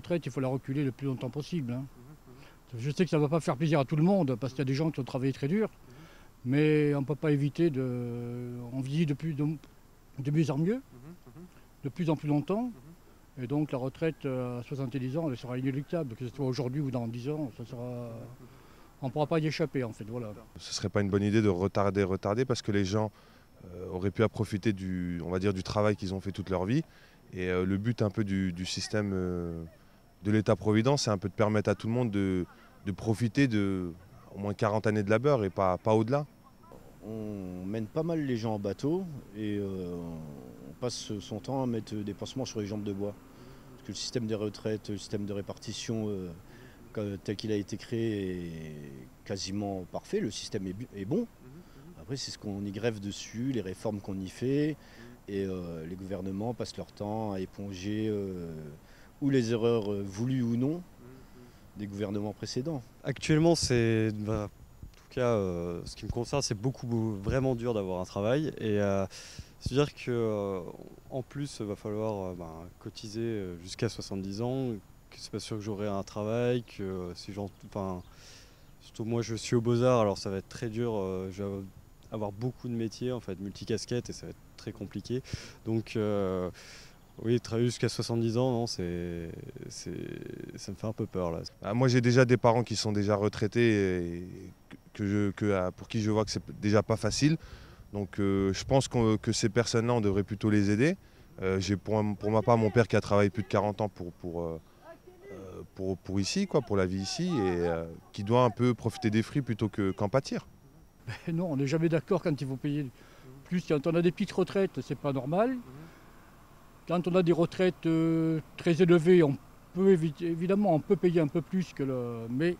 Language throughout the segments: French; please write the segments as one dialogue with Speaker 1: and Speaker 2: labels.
Speaker 1: retraite, il faut la reculer le plus longtemps possible. Hein. Je sais que ça ne va pas faire plaisir à tout le monde, parce qu'il y a des gens qui ont travaillé très dur, mais on ne peut pas éviter de... On vieillit de mieux en mieux, de plus en plus longtemps, et donc la retraite à 70 ans, elle sera inéluctable, que ce soit aujourd'hui ou dans 10 ans, ça sera... On ne pourra pas y échapper en fait, voilà.
Speaker 2: Ce ne serait pas une bonne idée de retarder parce que les gens auraient pu profiter on va dire, du travail qu'ils ont fait toute leur vie. Et le but un peu du système de l'État-providence, c'est un peu de permettre à tout le monde de profiter de au moins 40 années de labeur et pas au-delà.
Speaker 3: On mène pas mal les gens en bateau et on passe son temps à mettre des pansements sur les jambes de bois. Parce que le système des retraites, le système de répartition tel qu'il a été créé est quasiment parfait, le système est bon. Après c'est ce qu'on y greffe dessus, les réformes qu'on y fait, et les gouvernements passent leur temps à éponger ou les erreurs voulues ou non des gouvernements précédents.
Speaker 4: Actuellement, c'est, en tout cas, ce qui me concerne, c'est vraiment dur d'avoir un travail. Et c'est-à-dire qu'en plus, il va falloir cotiser jusqu'à 70 ans, que c'est pas sûr que j'aurai un travail, que si surtout moi je suis aux Beaux-Arts, alors ça va être très dur, je vais avoir beaucoup de métiers en fait, multicasquettes, et ça va être très compliqué. Donc oui, travailler jusqu'à 70 ans, non, ça me fait un peu peur là.
Speaker 2: Moi j'ai déjà des parents qui sont déjà retraités et pour qui je vois que c'est déjà pas facile. Donc je pense que ces personnes-là, on devrait plutôt les aider. J'ai pour ma part mon père qui a travaillé plus de 40 ans pour ici, quoi, pour la vie ici, et qui doit un peu profiter des fruits plutôt qu'en pâtir.
Speaker 1: Non, on n'est jamais d'accord quand il faut payer plus. Quand on a des petites retraites, c'est pas normal. Quand on a des retraites très élevées, on peut évidemment on peut payer un peu plus mais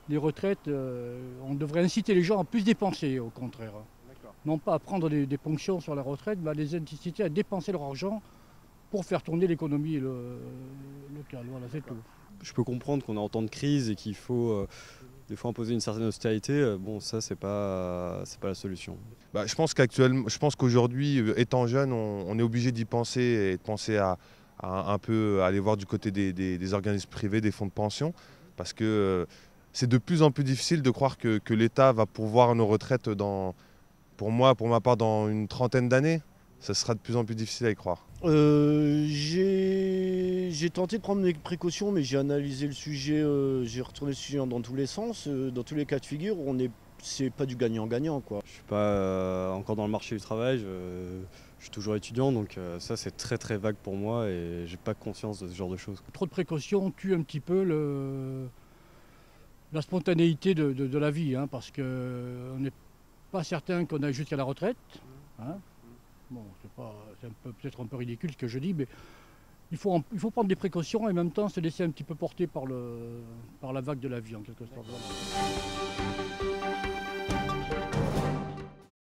Speaker 1: les retraites, on devrait inciter les gens à plus dépenser au contraire. Non pas à prendre des ponctions sur la retraite, mais à les inciter à dépenser leur argent pour faire tourner l'économie locale. Voilà, c'est tout.
Speaker 4: Je peux comprendre qu'on est en temps de crise et qu'il faut des fois imposer une certaine austérité. Bon, ça, c'est pas la solution.
Speaker 2: Je pense qu'aujourd'hui, étant jeune, on est obligé d'y penser et de penser à un peu aller voir du côté des organismes privés, des fonds de pension, parce que c'est de plus en plus difficile de croire que l'État va pourvoir nos retraites pour ma part, dans une trentaine d'années. Ça sera de plus en plus difficile à y croire.
Speaker 3: J'ai tenté de prendre mes précautions, mais j'ai analysé le sujet, j'ai retourné le sujet dans tous les sens, dans tous les cas de figure. C'est pas du gagnant-gagnant, quoi.
Speaker 4: Je suis pas encore dans le marché du travail, je suis toujours étudiant, donc ça c'est très très vague pour moi et j'ai pas conscience de ce genre de choses.
Speaker 1: Trop de précautions tue un petit peu la spontanéité de la vie, hein, parce qu'on n'est pas certain qu'on aille jusqu'à la retraite. Hein. Bon, c'est peut-être un peu ridicule ce que je dis, mais il faut prendre des précautions et en même temps se laisser un petit peu porter par la vague de la vie en quelque sorte. Voilà.